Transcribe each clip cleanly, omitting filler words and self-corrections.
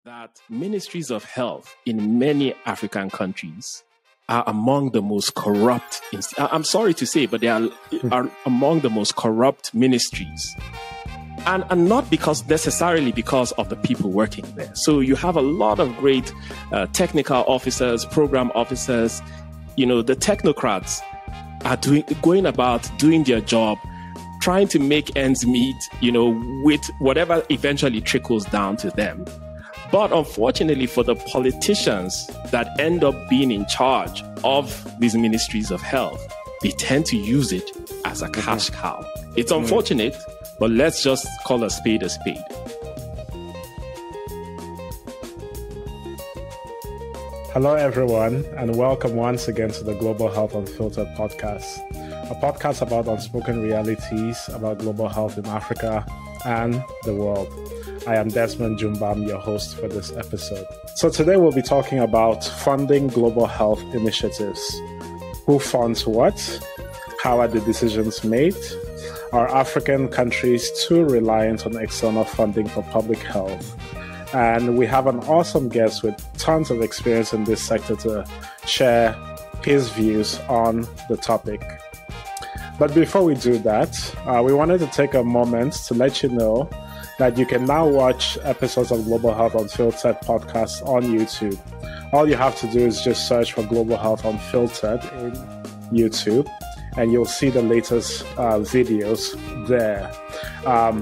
that ministries of health in many African countries are among the most corrupt. I'm sorry to say, but they are among the most corrupt ministries. And not necessarily because of the people working there. So you have a lot of great technical officers, program officers. The technocrats are going about doing their job, trying to make ends meet, with whatever eventually trickles down to them. But unfortunately for the politicians that end up being in charge of these ministries of health, they tend to use it as a cash cow. It's unfortunate, but let's just call a spade a spade. Hello, everyone, and welcome once again to the Global Health Unfiltered podcast, a podcast about unspoken realities about global health in Africa and the world. I am Desmond Jumbam, your host for this episode. So today we'll be talking about funding global health initiatives. Who funds what? How are the decisions made? Are African countries too reliant on external funding for public health? And we have an awesome guest with tons of experience in this sector to share his views on the topic. But before we do that, we wanted to take a moment to let you know that you can now watch episodes of Global Health Unfiltered podcast on YouTube. All you have to do is just search for Global Health Unfiltered in YouTube, and you'll see the latest videos there.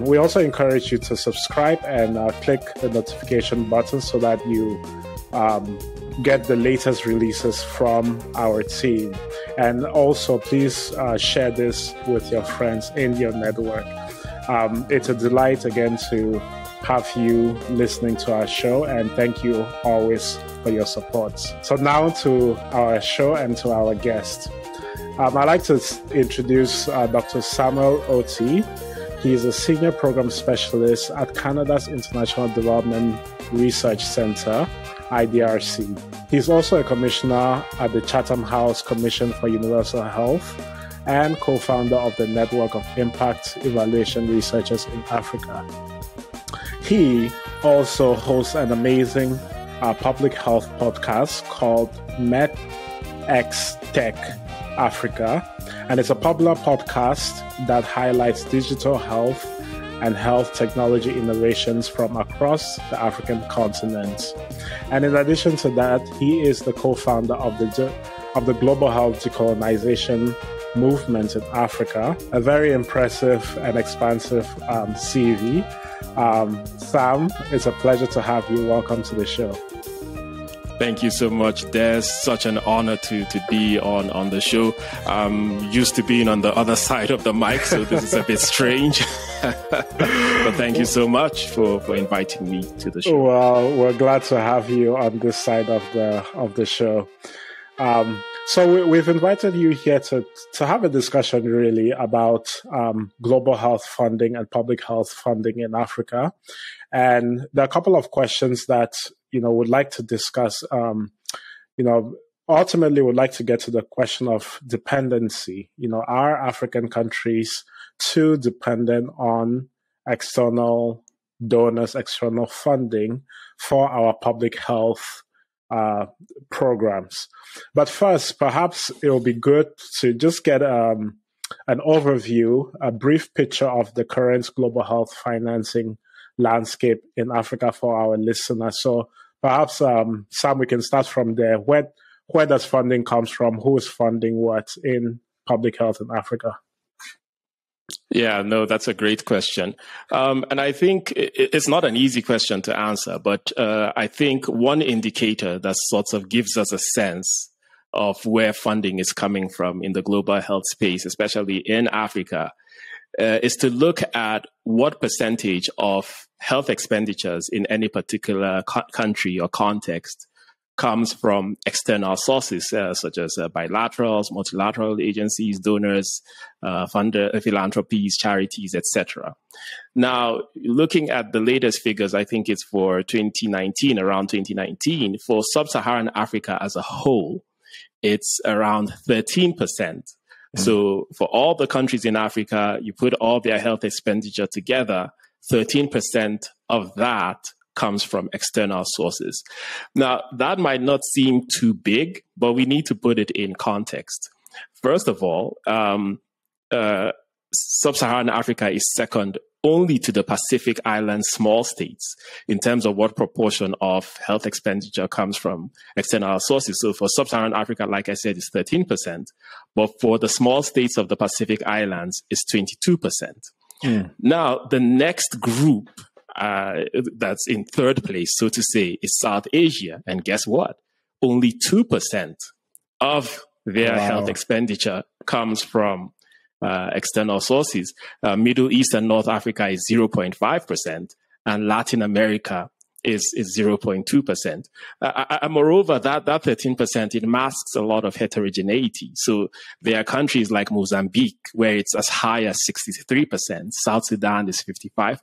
We also encourage you to subscribe and click the notification button so that you get the latest releases from our team. And also, please share this with your friends in your network. It's a delight again to have you listening to our show, and thank you always for your support. So now to our show and to our guest. I'd like to introduce Dr. Samuel Oti. He is a senior program specialist at Canada's International Development Research Centre, IDRC. He's also a commissioner at the Chatham House Commission for Universal Health and co-founder of the Network of Impact Evaluation Researchers in Africa. He also hosts an amazing public health podcast called MedxTek Africa, and it's a popular podcast that highlights digital health and health technology innovations from across the African continent. And in addition to that, he is the co-founder of the Global Health Decolonisation Movement in Africa, a very impressive and expansive CV. Sam, it's a pleasure to have you. Welcome to the show. Thank you so much, Des. Such an honor to be on the show. I'm used to being on the other side of the mic, so this is a bit strange. But thank you so much for inviting me to the show. Well, we're glad to have you on this side of the show. So we've invited you here to have a discussion really about global health funding and public health funding in Africa. And there are a couple of questions that, would like to discuss. Ultimately would like to get to the question of dependency. Are African countries too dependent on external donors, external funding for our public health programs? But first, perhaps it will be good to just get an overview, a brief picture of the current global health financing landscape in Africa for our listeners. So perhaps, Sam, we can start from there. Where does funding come from? Who is funding what in public health in Africa? Yeah, no, that's a great question. And I think it's not an easy question to answer, but I think one indicator that sort of gives us a sense of where funding is coming from in the global health space, especially in Africa, is to look at what percentage of health expenditures in any particular country or context comes from external sources, such as bilaterals, multilateral agencies, donors, philanthropies, charities, etc. Now, looking at the latest figures, I think it's for 2019, around 2019, for sub-Saharan Africa as a whole, it's around 13%. So for all the countries in Africa, you put all their health expenditure together, 13% of that comes from external sources. Now, that might not seem too big, but we need to put it in context. First of all, Sub-Saharan Africa is second only to the Pacific Island small states in terms of what proportion of health expenditure comes from external sources. So for Sub-Saharan Africa, like I said, it's 13%, but for the small states of the Pacific Islands, it's 22%. Now, the next group that's in third place, so to say, is South Asia. And guess what? Only 2% of their health expenditure comes from external sources. Middle East and North Africa is 0.5%, and Latin America is 0.2%. Moreover, that 13%, it masks a lot of heterogeneity. So there are countries like Mozambique where it's as high as 63%. South Sudan is 55%.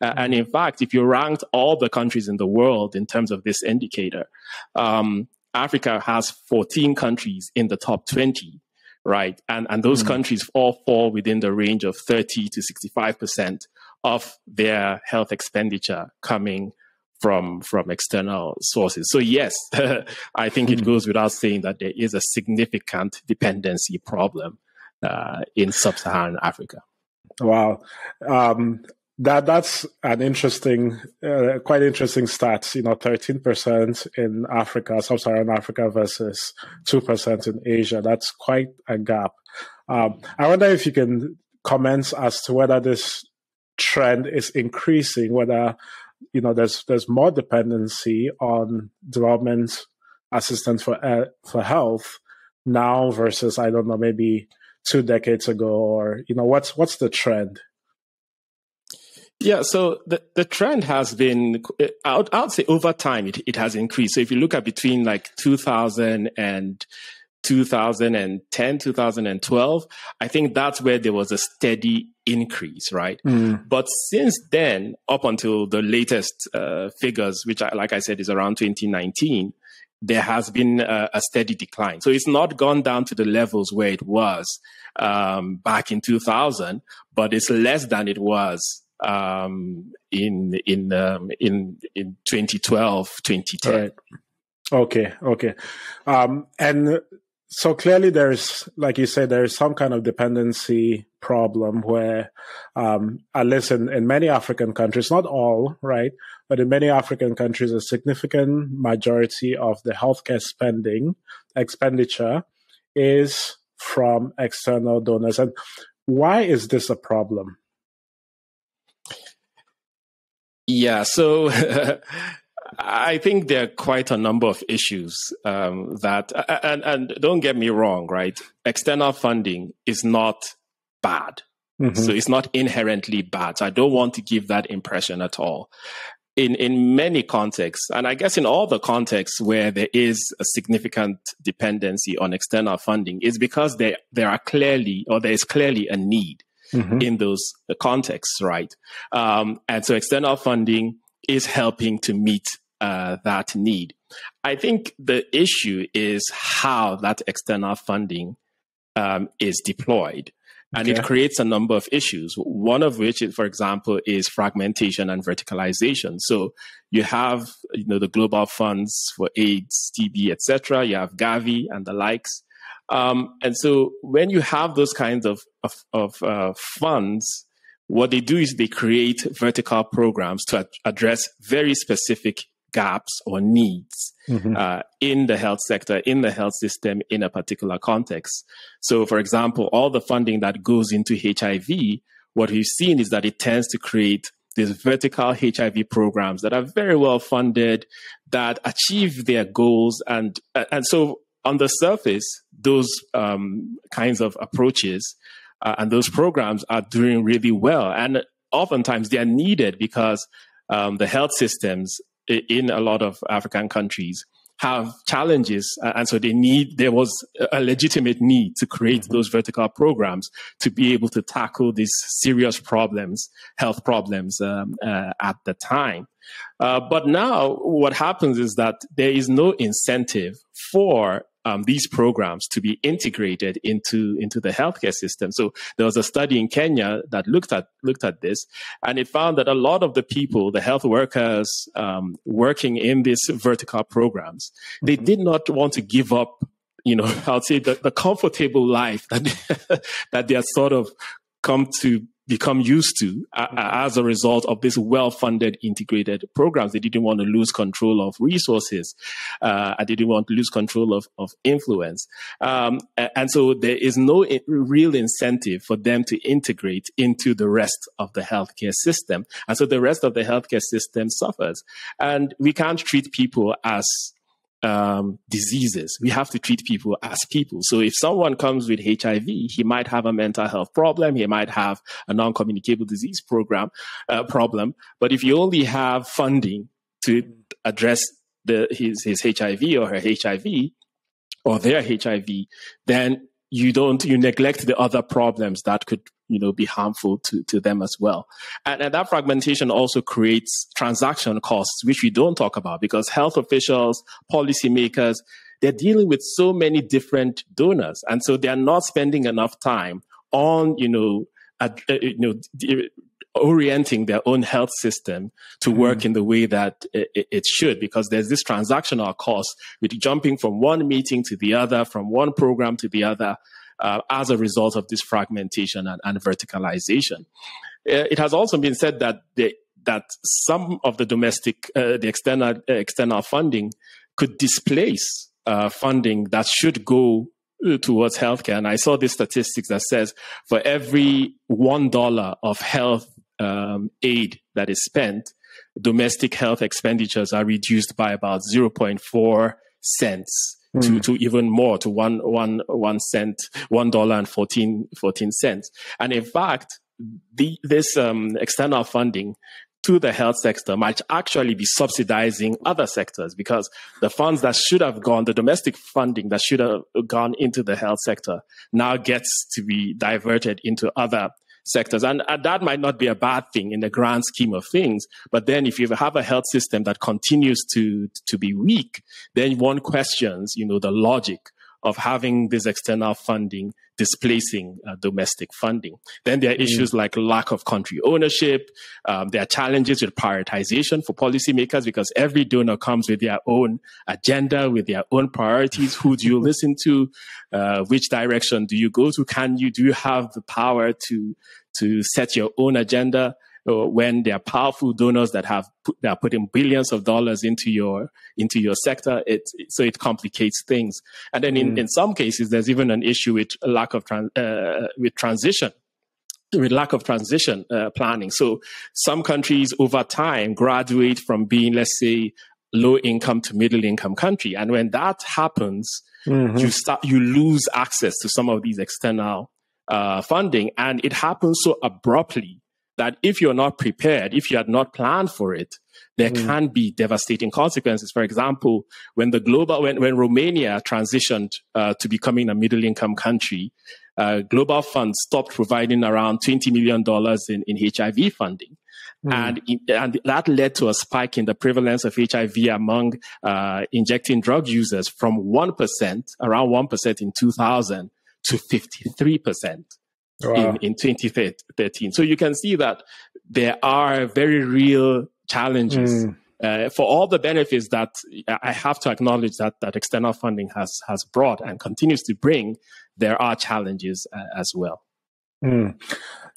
And in fact, if you ranked all the countries in the world in terms of this indicator, Africa has 14 countries in the top 20. Right. And those countries all fall within the range of 30 to 65% of their health expenditure coming from external sources. So yes, I think it goes without saying that there is a significant dependency problem in Sub-Saharan Africa. Wow. That's an interesting, quite interesting stats, 13% in Africa, Sub-Saharan Africa versus 2% in Asia. That's quite a gap. I wonder if you can comment as to whether this trend is increasing, whether, there's more dependency on development assistance for health now versus, I don't know, maybe 2 decades ago, or, what's the trend? Yeah, so the trend has been, I'd say over time, it has increased. So if you look at between like 2000 and 2010, 2012, I think that's where there was a steady increase, right? But since then, up until the latest figures, which, like I said, is around 2019, there has been a steady decline. So it's not gone down to the levels where it was back in 2000, but it's less than it was in 2012, 2010. Right. Okay. And so clearly there's, like you said, there's some kind of dependency problem where, at least in many African countries, not all, right, but in many African countries, a significant majority of the healthcare expenditure is from external donors. And why is this a problem? Yeah, so I think there are quite a number of issues that, and don't get me wrong, right? External funding is not bad. So it's not inherently bad. So I don't want to give that impression at all. In many contexts, and I guess in all the contexts where there is a significant dependency on external funding, is because there is clearly a need. In those contexts, right? And so external funding is helping to meet that need. I think the issue is how that external funding is deployed. And it creates a number of issues, one of which, for example, is fragmentation and verticalization. So you have the global funds for AIDS, TB, etc. You have Gavi and the likes. And so when you have those kinds of funds, what they do is they create vertical programs to address very specific gaps or needs in the health sector, in the health system, in a particular context. So, for example, all the funding that goes into HIV, what we've seen is that it tends to create these vertical HIV programs that are very well funded, that achieve their goals. And so on the surface, those kinds of approaches and those programs are doing really well. And oftentimes they are needed because the health systems in a lot of African countries have challenges. And so there was a legitimate need to create those vertical programs to be able to tackle these serious problems, health problems at the time. But now what happens is that there is no incentive for these programs to be integrated into the healthcare system. So there was a study in Kenya that looked at this, and it found that a lot of the people, the health workers working in these vertical programs, they did not want to give up, I would say the comfortable life that that they had sort of come to become used to as a result of this well-funded integrated programs. They didn't want to lose control of resources. They didn't want to lose control of influence. And so there is no real incentive for them to integrate into the rest of the healthcare system. And so the rest of the healthcare system suffers. And we can't treat people as diseases. We have to treat people as people. So if someone comes with HIV, he might have a mental health problem. He might have a non-communicable disease problem. But if you only have funding to address his HIV or her HIV or their HIV, then you neglect the other problems that could, be harmful to them as well. And that fragmentation also creates transaction costs, which we don't talk about, because health officials, policymakers, they're dealing with so many different donors. And so they're not spending enough time on, orienting their own health system to work in the way that it should, because there's this transactional cost with jumping from one meeting to the other, from one program to the other, as a result of this fragmentation and verticalization. It has also been said that that some of the domestic, the external funding could displace funding that should go towards healthcare. And I saw this statistics that says for every $1 of health aid that is spent, domestic health expenditures are reduced by about 0.4 cents to even more, to $1 and 14 cents. And in fact, this external funding to the health sector might actually be subsidizing other sectors, because the funds that should have gone, the domestic funding that should have gone into the health sector, now gets to be diverted into other sectors. And that might not be a bad thing in the grand scheme of things. But then if you have a health system that continues to be weak, then one questions, the logic of having this external funding displacing domestic funding. Then there are issues like lack of country ownership. There are challenges with prioritization for policymakers, because every donor comes with their own agenda, with their own priorities. Who do you listen to? Which direction do you go to? Do you have the power to set your own agenda? When there are powerful donors that are putting billions of dollars into your sector, so it complicates things. And then in some cases, there's even an issue with lack of transition planning. So some countries over time graduate from being, let's say, low income to middle income country, and when that happens, you lose access to some of these external funding, and it happens so abruptly that if you're not prepared, if you had not planned for it, there can be devastating consequences. For example, when Romania transitioned to becoming a middle-income country, Global Fund stopped providing around $20 million in HIV funding. And that led to a spike in the prevalence of HIV among injecting drug users from 1%, around 1% in 2000 to 53%. Wow. In 2013. So you can see that there are very real challenges for all the benefits that I have to acknowledge that external funding has brought and continues to bring. There are challenges as well.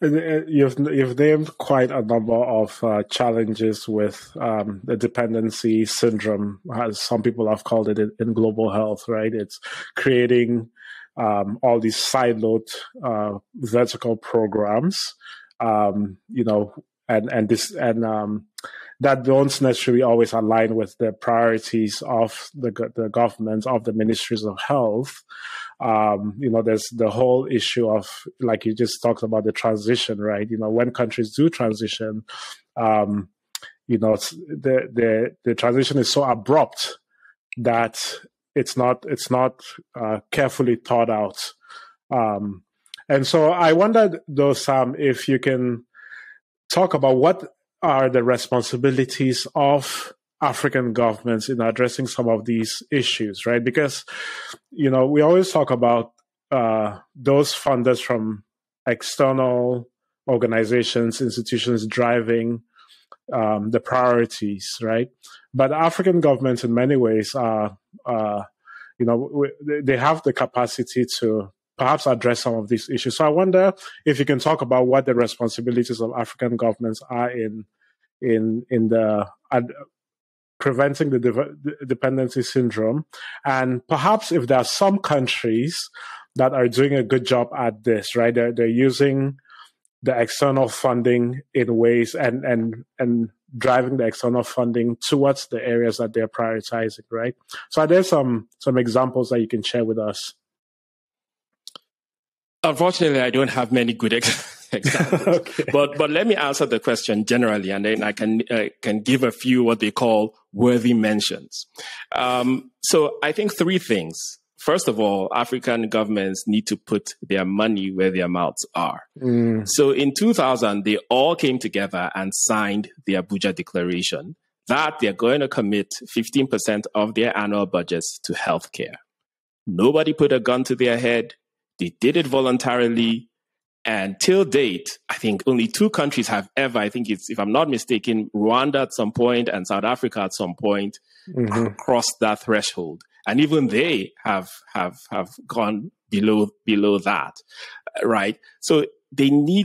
You've named quite a number of challenges with the dependency syndrome, as some people have called it in global health, right? It's creating all these siloed vertical programs, and that don't necessarily always align with the priorities of the government, of the ministries of health. There's the whole issue of, like you just talked about, the transition, right? When countries do transition, the transition is so abrupt that it's not carefully thought out. And so I wondered, though, Sam, if you can talk about what are the responsibilities of African governments in addressing some of these issues, right? Because, we always talk about those funders from external organizations, institutions driving the priorities, right? But African governments, in many ways, are, they have the capacity to perhaps address some of these issues. So I wonder if you can talk about what the responsibilities of African governments are in the preventing the dependency syndrome, and perhaps if there are some countries that are doing a good job at this, right? They're using the external funding in ways and driving the external funding towards the areas that they're prioritizing, right? So are there some examples that you can share with us? Unfortunately, I don't have many good examples, okay. But let me answer the question generally, and then I can give a few what they call worthy mentions. So I think three things. First of all, African governments need to put their money where their mouths are. So in 2000, they all came together and signed the Abuja Declaration that they're going to commit 15% of their annual budgets to healthcare. Nobody put a gun to their head. They did it voluntarily. And till date, I think only two countries have ever, I think it's, if I'm not mistaken, Rwanda at some point and South Africa at some point crossed that threshold. And even they have gone below that, right? So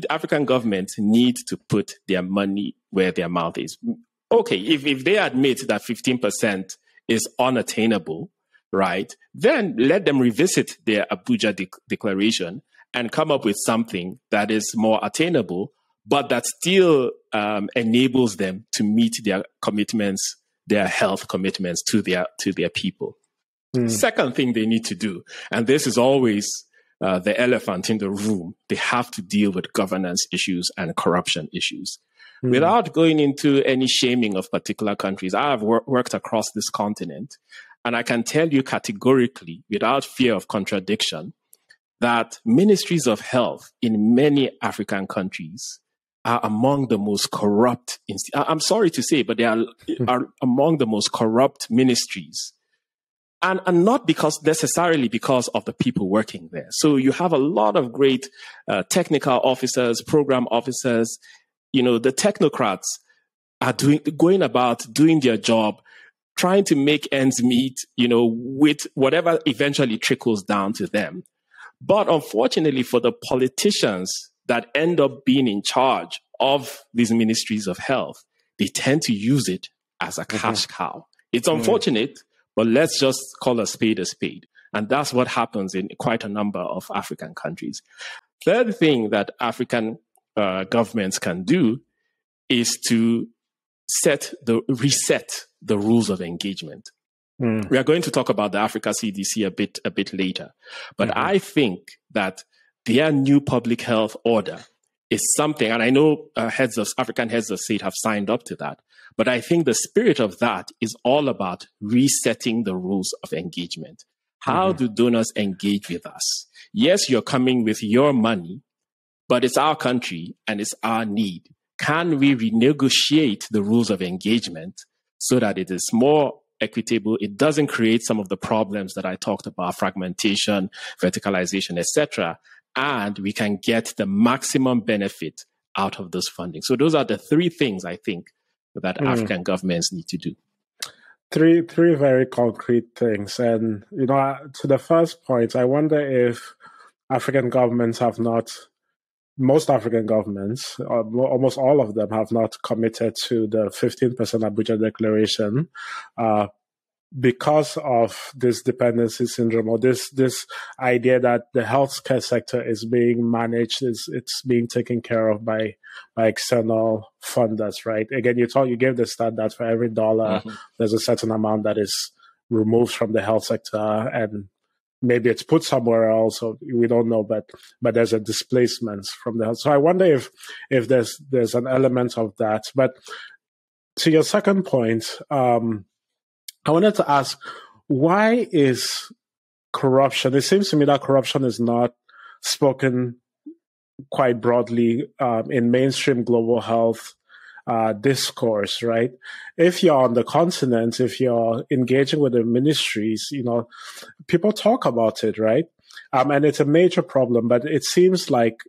African governments need to put their money where their mouth is. Okay, if they admit that 15% is unattainable, right, then let them revisit their Abuja declaration and come up with something that is more attainable, but that still enables them to meet their commitments, their health commitments to their people. Second thing they need to do, and this is always the elephant in the room, they have to deal with governance issues and corruption issues. Without going into any shaming of particular countries, I have worked across this continent, and I can tell you categorically, without fear of contradiction, that ministries of health in many African countries are among the most corrupt. I'm sorry to say, but they are among the most corrupt ministries. And not necessarily because of the people working there. So you have a lot of great technical officers, program officers. The technocrats are going about doing their job, trying to make ends meet, with whatever eventually trickles down to them. But unfortunately for the politicians that end up being in charge of these ministries of health, they tend to use it as a cash cow. It's unfortunate, but let's just call a spade a spade. And that's what happens in quite a number of African countries. Third thing that African governments can do is to reset the rules of engagement. We are going to talk about the Africa CDC a bit later. But I think that their new public health order is something, and I know African heads of state have signed up to that, but I think the spirit of that is all about resetting the rules of engagement. How do donors engage with us? Yes, you're coming with your money, but it's our country and it's our need. Can we renegotiate the rules of engagement so that it is more equitable? It doesn't create some of the problems that I talked about, fragmentation, verticalization, etc., and we can get the maximum benefit out of this funding. So those are the three things I think that African governments need to do. Three very concrete things. And, to the first point, I wonder if African governments most African governments, almost all of them, have not committed to the 15% Abuja Declaration because of this dependency syndrome, or this idea that the healthcare sector is being managed, it's being taken care of by external funders, right? Again, you gave the stat that for every dollar, there's a certain amount that is removed from the health sector, and maybe it's put somewhere else, or we don't know, but there's a displacement from the health. So I wonder if there's an element of that. But to your second point, I wanted to ask, why is corruption? It seems to me that corruption is not spoken quite broadly in mainstream global health discourse, right? If you're on the continent, if you're engaging with the ministries, people talk about it, right? And it's a major problem, but it seems like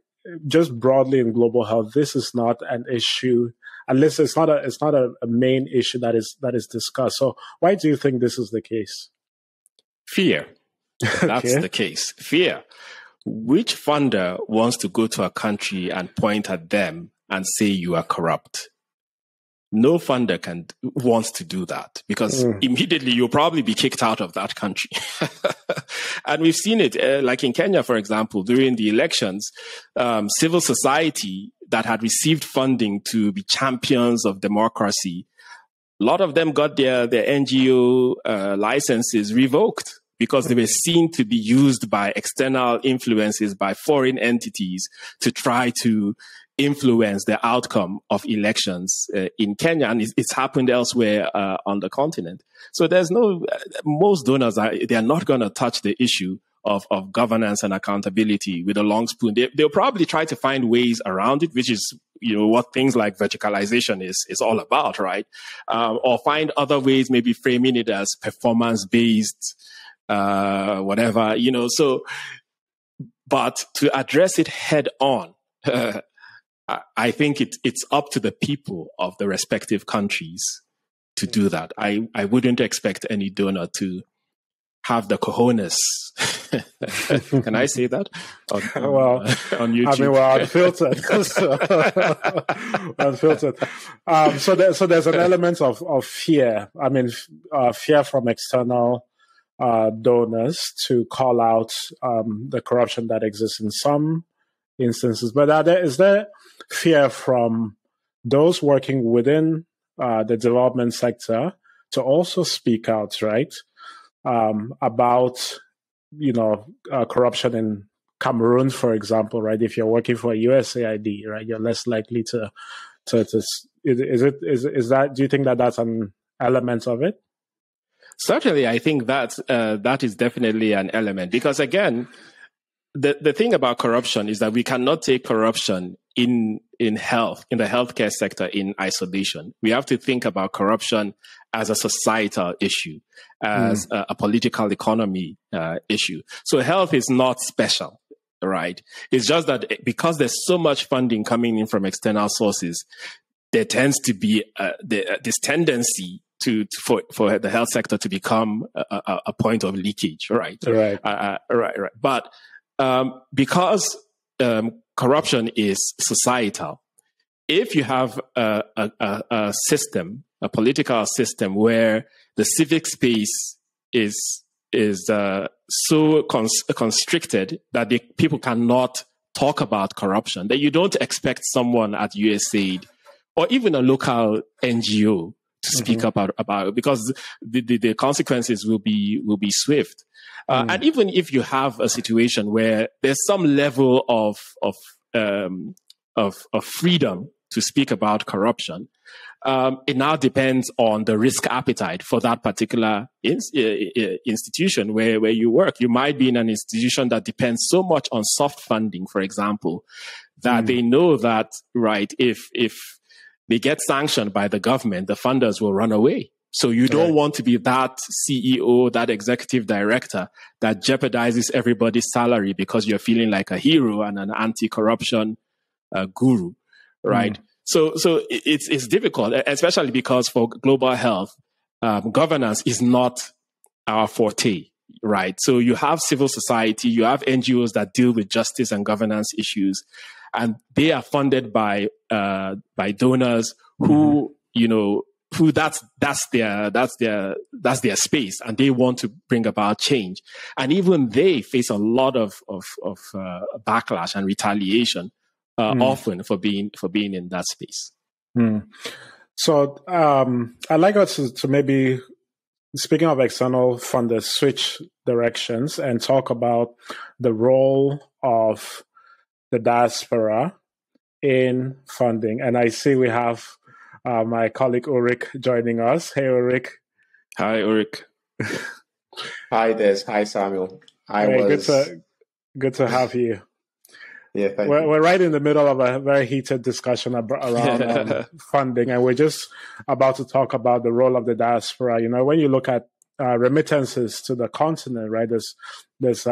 just broadly in global health, this is not an issue, unless it's not a main issue that is discussed. So why do you think this is the case? Fear. That's the case. Fear. Which funder wants to go to a country and point at them and say you are corrupt? No funder wants to do that, because immediately you'll probably be kicked out of that country. And we've seen it, like in Kenya, for example, during the elections, civil society that had received funding to be champions of democracy, a lot of them got their NGO licenses revoked because they were seen to be used by external influences, by foreign entities, to try to influence the outcome of elections in Kenya, and it's happened elsewhere on the continent. So most donors they're not going to touch the issue of governance and accountability with a long spoon. They'll probably try to find ways around it, which is what things like verticalization is all about, right? Or find other ways, maybe framing it as performance-based, whatever, So, but to address it head on. I think it's up to the people of the respective countries to do that. I wouldn't expect any donor to have the cojones. Can I say that? On YouTube. Unfiltered. Unfiltered. So there's an element of fear. Fear from external donors to call out the corruption that exists in some instances. But is there fear from those working within the development sector to also speak out, right, about corruption in Cameroon, for example, right? If you're working for a USAID, right, you're less likely to is that? Do you think that that's an element of it? Certainly, I think that is definitely an element, because again, the thing about corruption is that we cannot take corruption in the healthcare sector in isolation. We have to think about corruption as a societal issue, as a political economy issue. So health is not special, right? It's just that because there's so much funding coming in from external sources, there tends to be this tendency for the health sector to become a point of leakage, right? Right. But because corruption is societal, if you have a system, a political system where the civic space is so constricted that people cannot talk about corruption, then you don't expect someone at USAID or even a local NGO to speak about it, because the consequences will be swift. And even if you have a situation where there's some level of freedom to speak about corruption, it now depends on the risk appetite for that particular institution where you work. You might be in an institution that depends so much on soft funding, for example, that they know that, right, if they get sanctioned by the government, the funders will run away. So you don't want to be that CEO, that executive director that jeopardizes everybody's salary because you're feeling like a hero and an anti-corruption guru, right? So it's difficult, especially because for global health, governance is not our forte, right? So you have civil society, you have NGOs that deal with justice and governance issues, and they are funded by donors who, who that's their space, and they want to bring about change. And even they face a lot of backlash and retaliation often for being in that space. So I'd like us to maybe, speaking of external funders, switch directions and talk about the role of the diaspora in funding. And I see we have my colleague Ulrich joining us. Hey, Ulrich. Hi, Ulrich. Hi, Des. Hi, Samuel. Good to have you. Yeah, thank you. We're right in the middle of a very heated discussion around funding, and we're just about to talk about the role of the diaspora. When you look at remittances to the continent, right? There's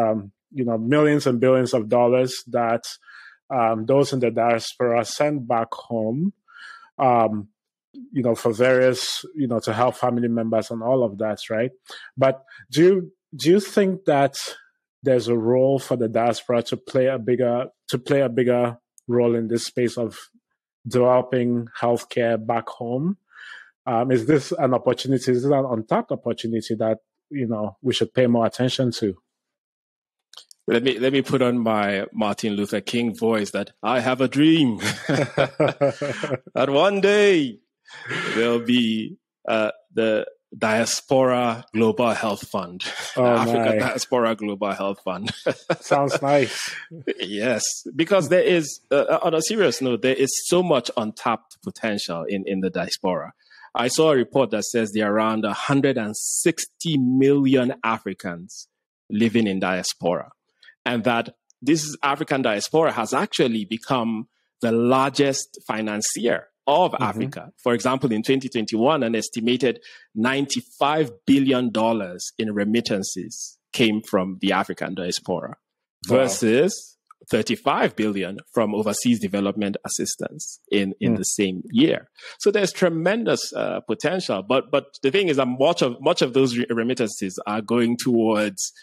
millions and billions of dollars that those in the diaspora send back home, for various, to help family members and all of that, right? But do you think that there's a role for the diaspora to play a bigger role in this space of developing healthcare back home? Is this an opportunity? Is this an untapped opportunity that we should pay more attention to? Let me put on my Martin Luther King voice that I have a dream that one day there'll be the Diaspora Global Health Fund, Africa Diaspora Global Health Fund. Sounds nice. Yes, because there is, on a serious note, there is so much untapped potential in the diaspora. I saw a report that says there are around 160 million Africans living in diaspora, and that this African diaspora has actually become the largest financier of Africa. For example, in 2021, an estimated $95 billion in remittances came from the African diaspora versus $35 billion from overseas development assistance in the same year. So there's tremendous potential. But the thing is that much of those remittances are going towards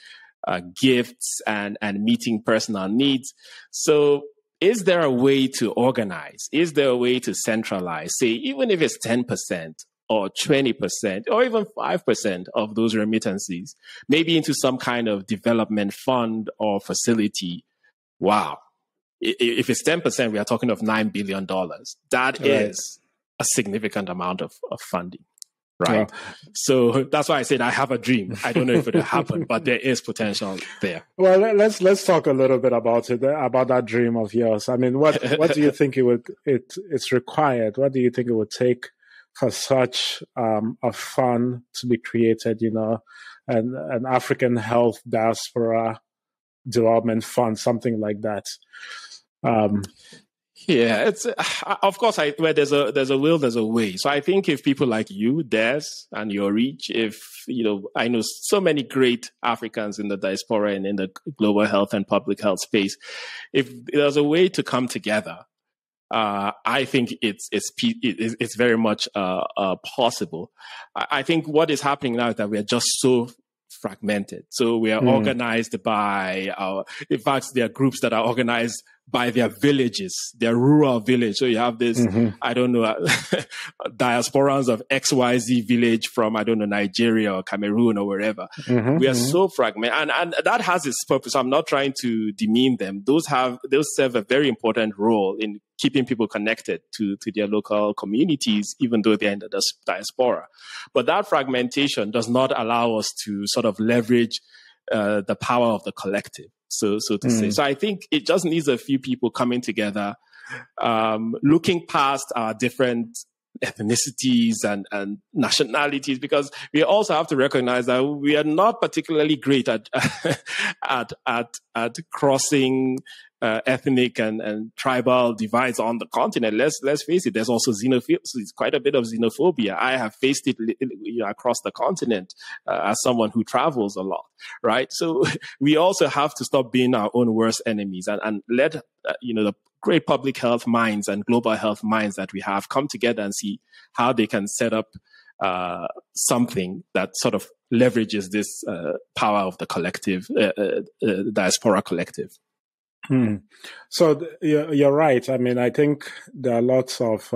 gifts and meeting personal needs. So is there a way to organize? Is there a way to centralize, say, even if it's 10% or 20% or even 5% of those remittances, maybe into some kind of development fund or facility? Wow. If it's 10%, we are talking of $9 billion. That is a significant amount of funding. Right. Yeah. So that's why I said I have a dream. I don't know if it'll happen, but there is potential there. Well, let's talk a little bit about it, about that dream of yours. I mean, what do you think it's required? What do you think it would take for such a fund to be created, an African health diaspora development fund, something like that? Yeah, it's of course. Where there's a will, there's a way. So I think if people like you, Des, and your reach, if I know so many great Africans in the diaspora and in the global health and public health space, if there's a way to come together, I think it's very much possible. I think what is happening now is that we are just so fragmented. So we are organized by in fact, there are groups that are organized by their villages, their rural village. So you have this, I don't know, diasporans of XYZ village from, I don't know, Nigeria or Cameroon or wherever. We are so fragmented. And that has its purpose. I'm not trying to demean them. Those serve a very important role in keeping people connected to their local communities, even though they're in the diaspora. But that fragmentation does not allow us to sort of leverage the power of the collective, so to say. So I think it just needs a few people coming together, looking past our different ethnicities and nationalities, because we also have to recognize that we are not particularly great at crossing ethnic and tribal divides on the continent. Let's face it. There's also xenophobia. It's quite a bit of xenophobia. I have faced it across the continent as someone who travels a lot, right? So we also have to stop being our own worst enemies and let the great public health minds and global health minds that we have come together and see how they can set up something that sort of leverages this power of the collective, diaspora collective. So you're right. I mean, I think there are lots of,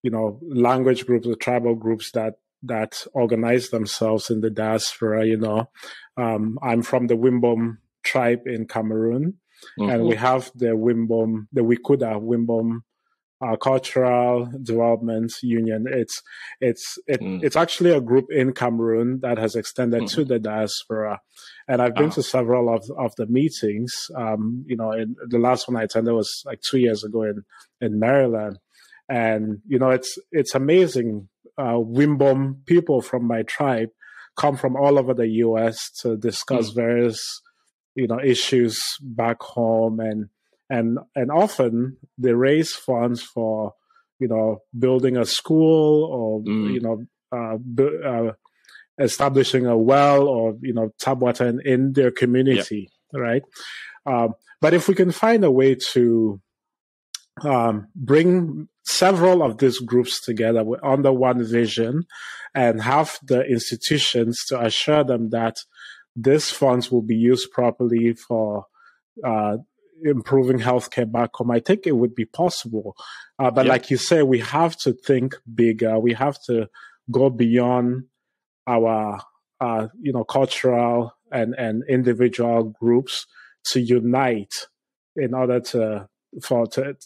language groups or tribal groups that organize themselves in the diaspora. I'm from the Wimbom tribe in Cameroon, and we have the Wikuda Wimbom Cultural Development Union. It's actually a group in Cameroon that has extended to the diaspora. And I've been to several of the meetings. In the last one I attended was like 2 years ago in Maryland. And, it's amazing. Wimbom people from my tribe come from all over the U.S. to discuss various, issues back home. And and often they raise funds for, building a school or, establishing a well or, tap water in their community, right? But if we can find a way to bring several of these groups together under one vision and have the institutions to assure them that these funds will be used properly for improving healthcare back home, I think it would be possible. But like you say, we have to think bigger. We have to go beyond our, cultural and individual groups to unite in order to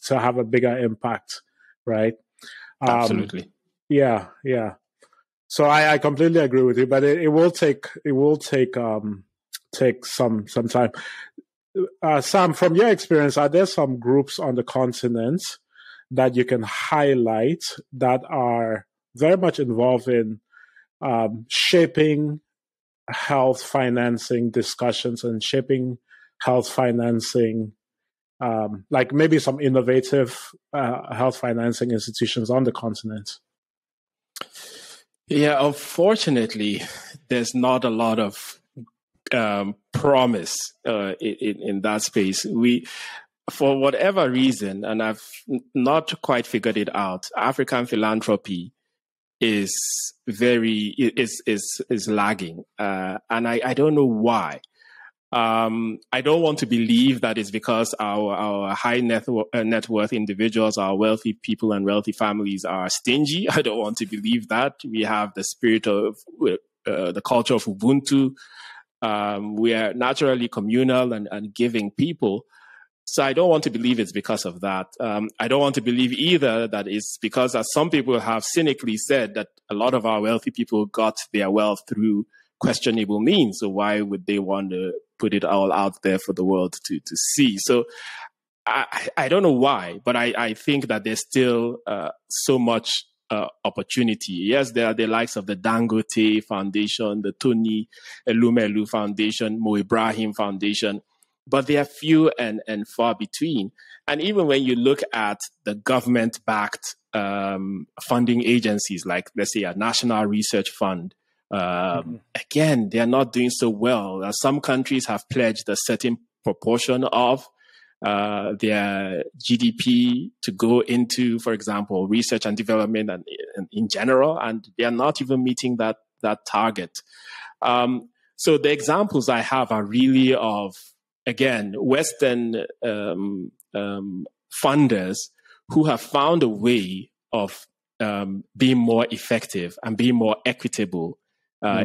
have a bigger impact, right? Absolutely. Yeah. So I completely agree with you, but it will take some time. Sam, from your experience, are there some groups on the continent that you can highlight that are very much involved in shaping health financing discussions and shaping health financing, like maybe some innovative health financing institutions on the continent? Yeah, unfortunately, there's not a lot of promise in that space. We, for whatever reason, and I've not quite figured it out, African philanthropy is lagging, and I don't know why. I don't want to believe that it's because our high net worth individuals, our wealthy people and wealthy families are stingy. I don't want to believe that. We have the spirit of the culture of Ubuntu. We are naturally communal and giving people. So I don't want to believe it's because of that. I don't want to believe either that it's because, as some people have cynically said, that a lot of our wealthy people got their wealth through questionable means. So why would they want to put it all out there for the world to see? So I don't know why, but I think that there's still so much opportunity. Yes, there are the likes of the Dangote Foundation, the Tony Elumelu Foundation, Mo Ibrahim Foundation, but they are few and far between. And even when you look at the government-backed funding agencies, like, let's say, a National Research Fund, again, they are not doing so well. Some countries have pledged a certain proportion of their GDP to go into, for example, research and development and in general, and they are not even meeting that target. So the examples I have are really of, again, Western funders who have found a way of being more effective and being more equitable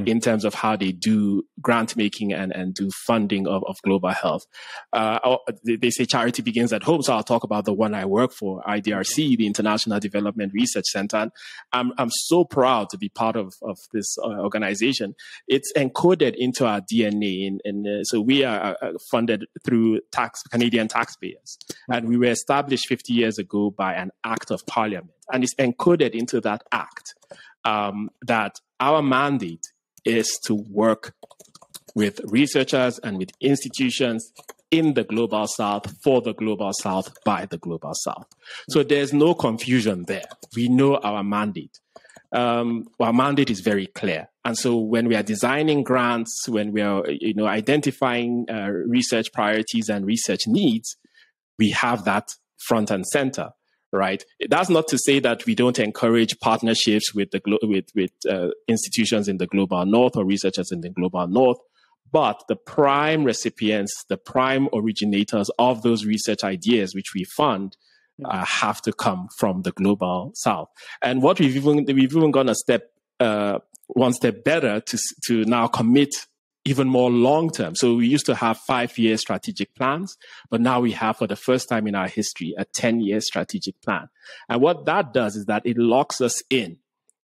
in terms of how they do grant making and do funding of global health. They say charity begins at home, so I'll talk about the one I work for, IDRC, the International Development Research Center. And I'm so proud to be part of this organization. It's encoded into our DNA, and so we are funded through Canadian taxpayers, and we were established 50 years ago by an act of parliament, and it's encoded into that act that our mandate is to work with researchers and with institutions in the Global South, for the Global South, by the Global South. So there's no confusion there. We know our mandate. Our mandate is very clear. And so when we are designing grants, when we are identifying research priorities and research needs, we have that front and center. Right. That's not to say that we don't encourage partnerships with institutions in the Global North or researchers in the Global North, but the prime recipients, the prime originators of those research ideas which we fund have to come from the Global South. And what we've even gone one step better to now commit even more long-term. So we used to have 5-year strategic plans, but now we have, for the first time in our history, a 10-year strategic plan. And what that does is that it locks us in.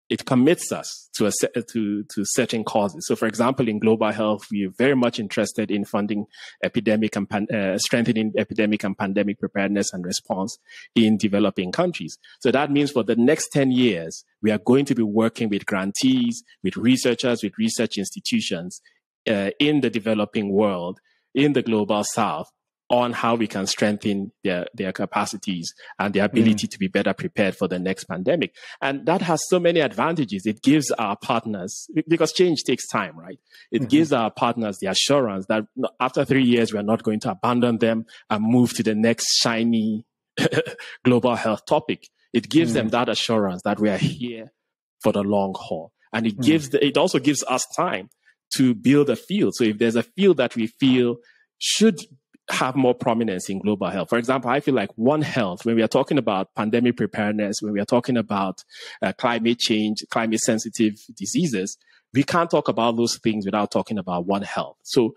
It commits us to certain causes. So, for example, in global health, we are very much interested in funding strengthening epidemic and pandemic preparedness and response in developing countries. So that means for the next 10 years, we are going to be working with grantees, with researchers, with research institutions in the developing world, in the Global South, on how we can strengthen their capacities and their ability to be better prepared for the next pandemic. And that has so many advantages. It gives our partners, because change takes time, right? It gives our partners the assurance that after 3 years, we are not going to abandon them and move to the next shiny global health topic. It gives them that assurance that we are here for the long haul. And it also gives us time to build a field. So if there's a field that we feel should have more prominence in global health. For example, I feel like One Health, when we are talking about pandemic preparedness, when we are talking about climate change, climate sensitive diseases, we can't talk about those things without talking about One Health. So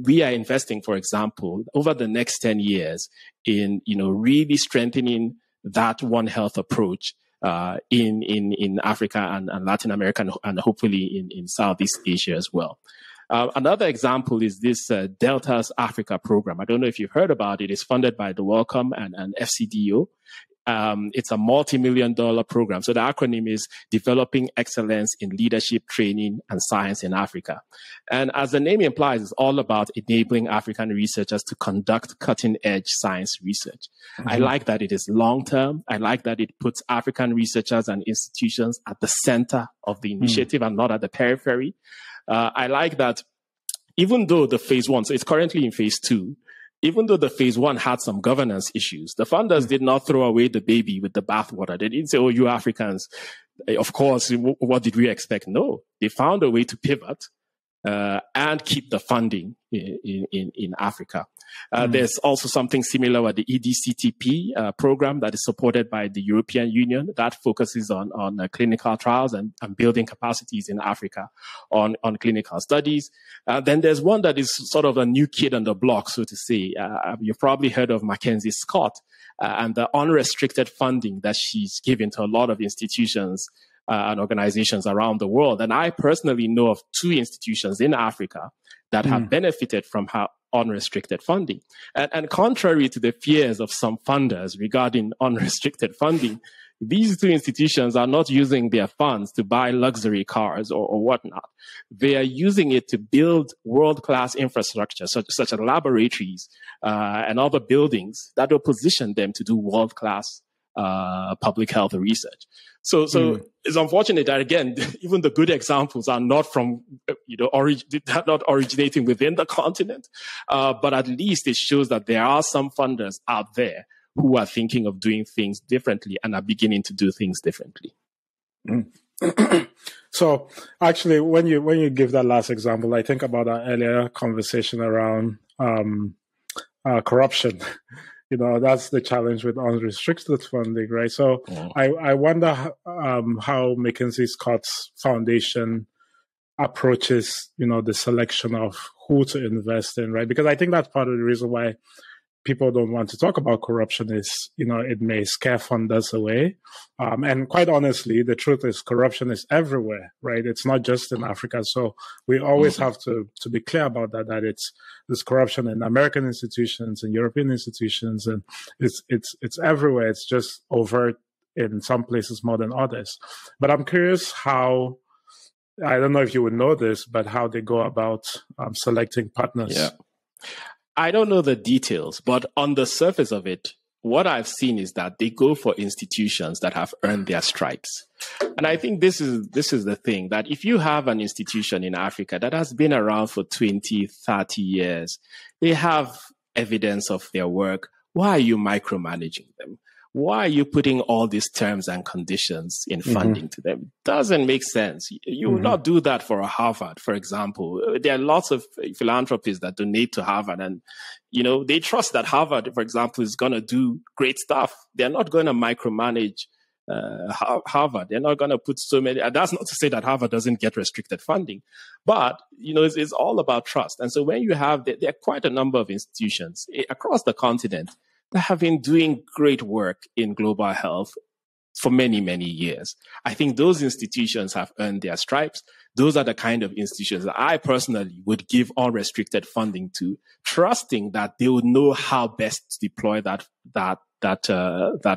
we are investing, for example, over the next 10 years in, really strengthening that One Health approach in Africa and Latin America and hopefully in Southeast Asia as well. Another example is this Delta's Africa program. I don't know if you've heard about it. It's funded by the Wellcome and FCDO. It's a multi-million-dollar program. So the acronym is Developing Excellence in Leadership, Training, and Science in Africa. And as the name implies, it's all about enabling African researchers to conduct cutting-edge science research. I like that it is long-term. I like that it puts African researchers and institutions at the center of the initiative and not at the periphery. I like that even though the phase 1, so it's currently in phase 2, even though the phase 1 had some governance issues, the funders did not throw away the baby with the bathwater. They didn't say, oh, you Africans, of course, what did we expect? No, they found a way to pivot and keep the funding in Africa. There's also something similar with the EDCTP program that is supported by the European Union that focuses on clinical trials and building capacities in Africa on clinical studies. Then there's one that is sort of a new kid on the block, so to say. You've probably heard of Mackenzie Scott and the unrestricted funding that she's given to a lot of institutions and organizations around the world. And I personally know of 2 institutions in Africa that have benefited from her unrestricted funding. And contrary to the fears of some funders regarding unrestricted funding, these 2 institutions are not using their funds to buy luxury cars or whatnot. They are using it to build world-class infrastructure, such as laboratories and other buildings that will position them to do world-class public health research. So it's unfortunate that, again, even the good examples are not from, not originating within the continent. But at least it shows that there are some funders out there who are thinking of doing things differently and are beginning to do things differently. So actually, when you give that last example, I think about our earlier conversation around corruption. That's the challenge with unrestricted funding, right? So I wonder how Mackenzie Scott's foundation approaches, the selection of who to invest in, right? Because I think that's part of the reason why people don't want to talk about corruption is, it may scare funders away. And quite honestly, the truth is corruption is everywhere, right? It's not just in Africa. So we always have to be clear about that there's corruption in American institutions and European institutions, and it's everywhere. It's just overt in some places more than others. But I'm curious how, I don't know if you would know this, but how they go about selecting partners. Yeah. I don't know the details, but on the surface of it, what I've seen is that they go for institutions that have earned their stripes. And I think this is the thing, that if you have an institution in Africa that has been around for 20, 30 years, they have evidence of their work. Why are you micromanaging them? Why are you putting all these terms and conditions in funding to them? Doesn't make sense. You will not do that for a Harvard, for example. There are lots of philanthropists that donate to Harvard, and they trust that Harvard, for example, is going to do great stuff. They're not going to micromanage Harvard. They're not going to put so many. That's not to say that Harvard doesn't get restricted funding, but it's all about trust. And so when you have, there are quite a number of institutions across the continent that have been doing great work in global health for many, many years. I think those institutions have earned their stripes. Those are the kind of institutions that I personally would give unrestricted funding to, trusting that they would know how best to deploy that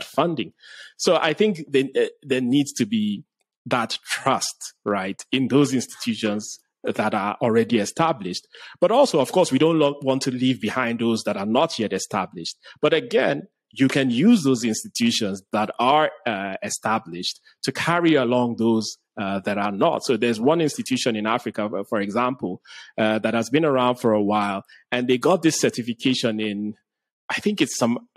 funding. So I think there needs to be that trust, right, in those institutions that are already established. But also, of course, we don't want to leave behind those that are not yet established. But again, you can use those institutions that are established to carry along those that are not. So there's one institution in Africa, for example, that has been around for a while, and they got this certification in, I think it's some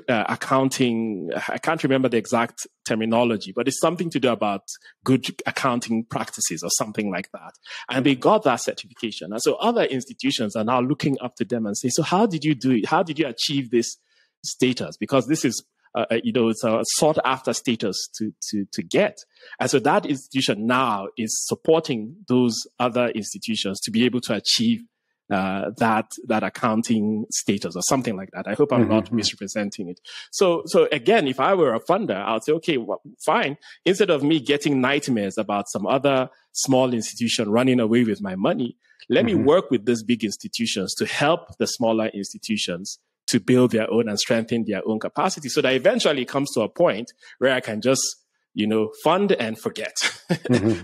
accounting. I can't remember the exact terminology, but it's something to do about good accounting practices or something like that. And they got that certification. And so other institutions are now looking up to them and say, so how did you do it? How did you achieve this status? Because this is, it's a sought after status to get. And so that institution now is supporting those other institutions to be able to achieve that accounting status or something like that. I hope I'm not misrepresenting it. So again, if I were a funder, I'll say, okay, well, fine. Instead of me getting nightmares about some other small institution running away with my money, let me work with these big institutions to help the smaller institutions to build their own and strengthen their own capacity, so that eventually it comes to a point where I can just, fund and forget.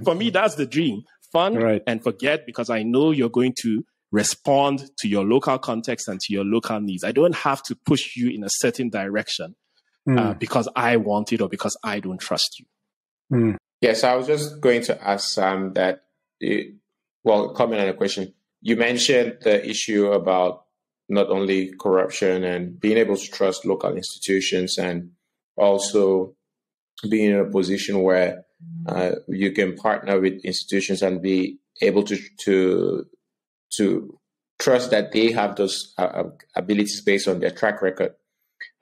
For me, that's the dream. Fund and forget, because I know you're going to respond to your local context and to your local needs. I don't have to push you in a certain direction because I want it or because I don't trust you. Yes, I was just going to ask Sam that, comment on the question. You mentioned the issue about not only corruption and being able to trust local institutions, and also being in a position where you can partner with institutions and be able to trust that they have those abilities based on their track record.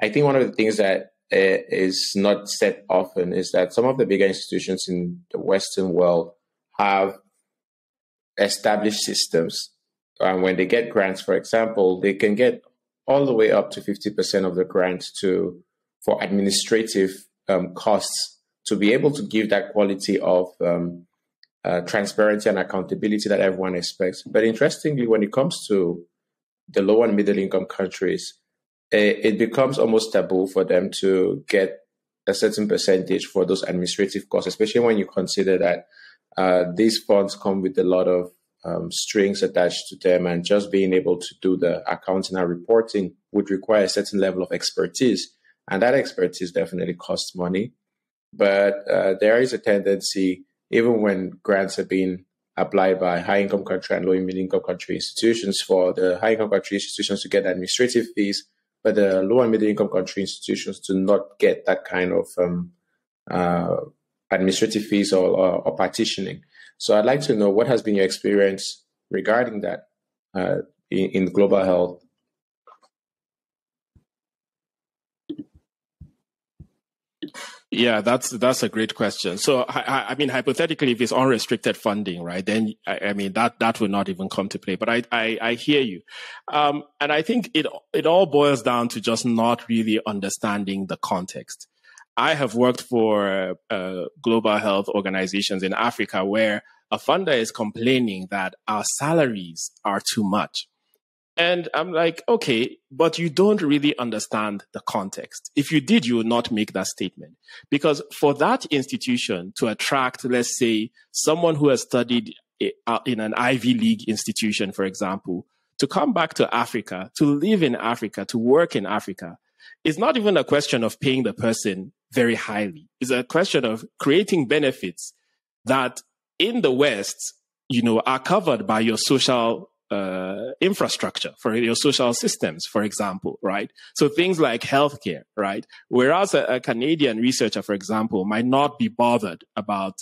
I think one of the things that is not said often is that some of the bigger institutions in the Western world have established systems. When they get grants, for example, they can get all the way up to 50% of the grants for administrative costs, to be able to give that quality of transparency and accountability that everyone expects. But interestingly, when it comes to the low and middle income countries, it becomes almost taboo for them to get a certain percentage for those administrative costs, especially when you consider that these funds come with a lot of strings attached to them, and just being able to do the accounting and reporting would require a certain level of expertise, and that expertise definitely costs money. But there is a tendency, even when grants are being applied by high-income country and low-and-middle-income country institutions, for the high-income country institutions to get administrative fees, but the low- and middle-income country institutions do not get that kind of administrative fees or partitioning. So I'd like to know, what has been your experience regarding that in global health? Yeah, that's a great question. So, I mean, hypothetically, if it's unrestricted funding, right, then I mean that would not even come to play. But I hear you, and I think it all boils down to just not really understanding the context. I have worked for global health organizations in Africa where a funder is complaining that our salaries are too much. And I'm like, okay, but you don't really understand the context. If you did, you would not make that statement. Because for that institution to attract, let's say, someone who has studied in an Ivy League institution, for example, to come back to Africa, to live in Africa, to work in Africa, it's not even a question of paying the person very highly. It's a question of creating benefits that in the West, are covered by your social infrastructure, for your social systems, for example, right? So things like healthcare, right? Whereas a Canadian researcher, for example, might not be bothered about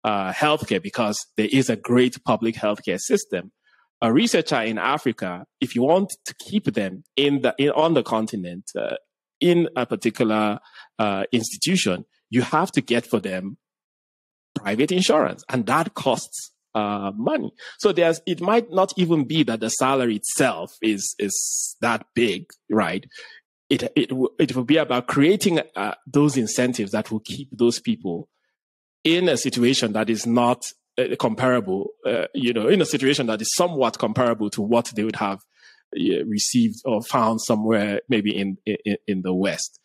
healthcare because there is a great public healthcare system. A researcher in Africa, if you want to keep them on the continent, in a particular institution, you have to get for them private insurance, and that costs money. So it might not even be that the salary itself is that big, right? It will be about creating those incentives that will keep those people in a situation that is not comparable, in a situation that is somewhat comparable to what they would have received or found somewhere maybe in the West.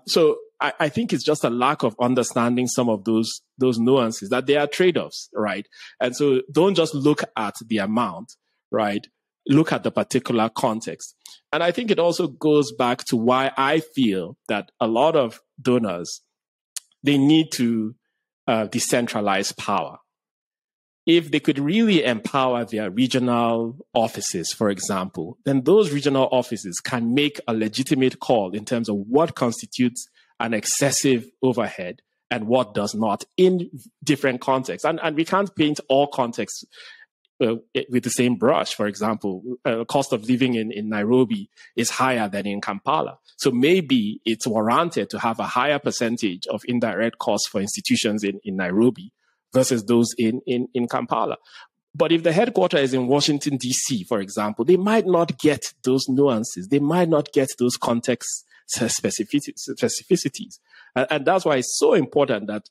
So I think it's just a lack of understanding some of those nuances, that there are trade-offs, right? And so don't just look at the amount, right? Look at the particular context. And I think it also goes back to why I feel that a lot of donors, they need to decentralize power. If they could really empower their regional offices, for example, then those regional offices can make a legitimate call in terms of what constitutes an excessive overhead and what does not in different contexts. And we can't paint all contexts with the same brush. For example, cost of living in Nairobi is higher than in Kampala. So maybe it's warranted to have a higher percentage of indirect costs for institutions in Nairobi versus those in Kampala. But if the headquarters is in Washington, D.C., for example, they might not get those nuances. They might not get those context specificities. And that's why it's so important that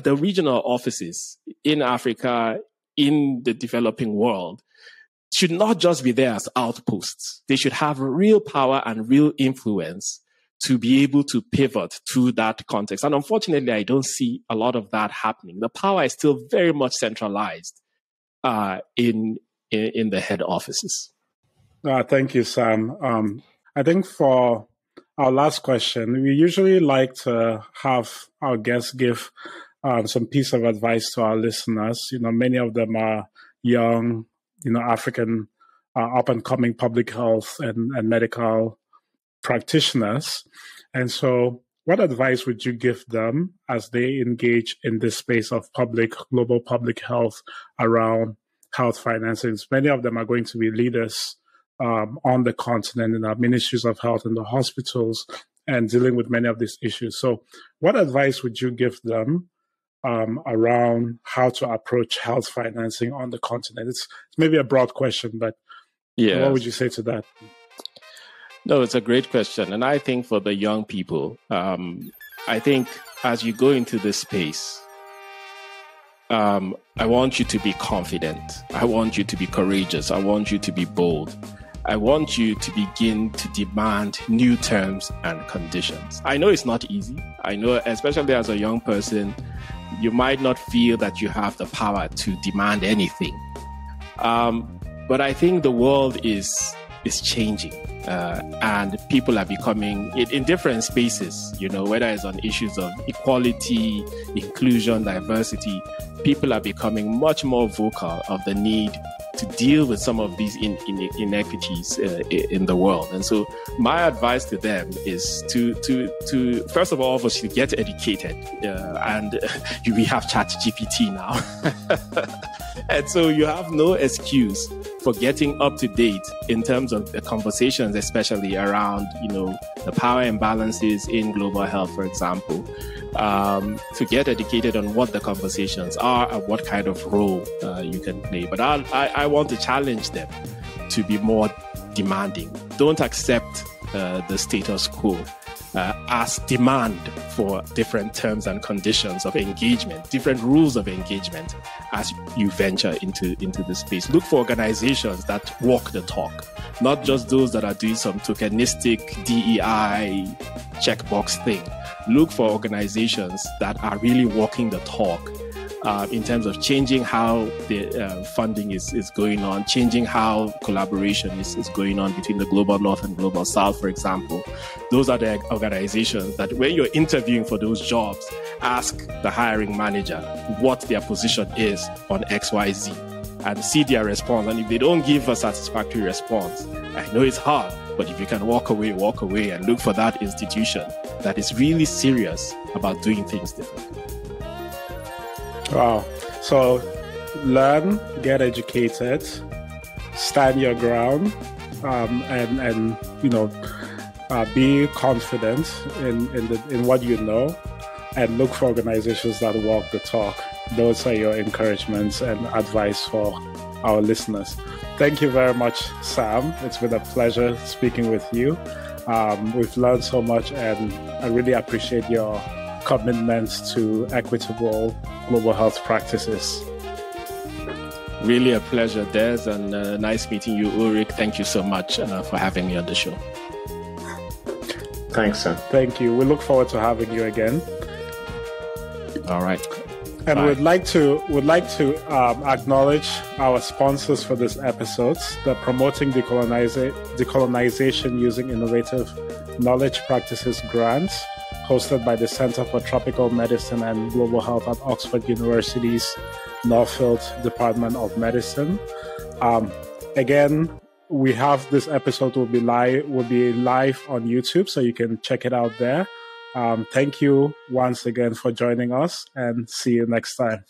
the regional offices in Africa, in the developing world, should not just be there as outposts. They should have real power and real influence to be able to pivot to that context. And unfortunately, I don't see a lot of that happening. The power is still very much centralized in the head offices. Thank you, Sam. I think for our last question, we usually like to have our guests give some piece of advice to our listeners. Many of them are young, African up-and-coming public health and medical practitioners. And so what advice would you give them as they engage in this space of global public health around health financing? Many of them are going to be leaders on the continent in our ministries of health in the hospitals and dealing with many of these issues. So what advice would you give them around how to approach health financing on the continent? It's maybe a broad question, but what would you say to that? No, it's a great question. And I think for the young people, I think as you go into this space, I want you to be confident. I want you to be courageous. I want you to be bold. I want you to begin to demand new terms and conditions. I know it's not easy. I know, especially as a young person, you might not feel that you have the power to demand anything. But I think the world is changing. And people are becoming, in different spaces, whether it's on issues of equality, inclusion, diversity, people are becoming much more vocal of the need to deal with some of these inequities in the world. And so my advice to them is to first of all, obviously get educated. And we have ChatGPT now. And so you have no excuse for getting up to date in terms of the conversations, especially around, the power imbalances in global health, for example, to get educated on what the conversations are and what kind of role you can play. But I want to challenge them to be more demanding. Don't accept the status quo. Ask, demand for different terms and conditions of engagement, different rules of engagement as you venture into the space. Look for organizations that walk the talk, not just those that are doing some tokenistic DEI checkbox thing. Look for organizations that are really walking the talk in terms of changing how the funding is going on, changing how collaboration is going on between the Global North and Global South, for example. Those are the organizations that when you're interviewing for those jobs, ask the hiring manager what their position is on XYZ and see their response. And if they don't give a satisfactory response, I know it's hard, but if you can walk away and look for that institution that is really serious about doing things differently. Wow. So learn, get educated, stand your ground, and be confident in what you know, and look for organizations that walk the talk. Those are your encouragements and advice for our listeners. Thank you very much, Sam. It's been a pleasure speaking with you. We've learned so much, and I really appreciate your commitment to equitable global health practices. Really a pleasure, Des, and nice meeting you, Ulrich. Thank you so much for having me on the show. Thanks, sir. Thank you. We look forward to having you again. All right. And Bye. we'd like to acknowledge our sponsors for this episode, the Promoting Decolonization Using Innovative Knowledge Practices grants, hosted by the Center for Tropical Medicine and Global Health at Oxford University's Northfield Department of Medicine. Again, we have this episode will be live on YouTube, so you can check it out there. Thank you once again for joining us, and see you next time.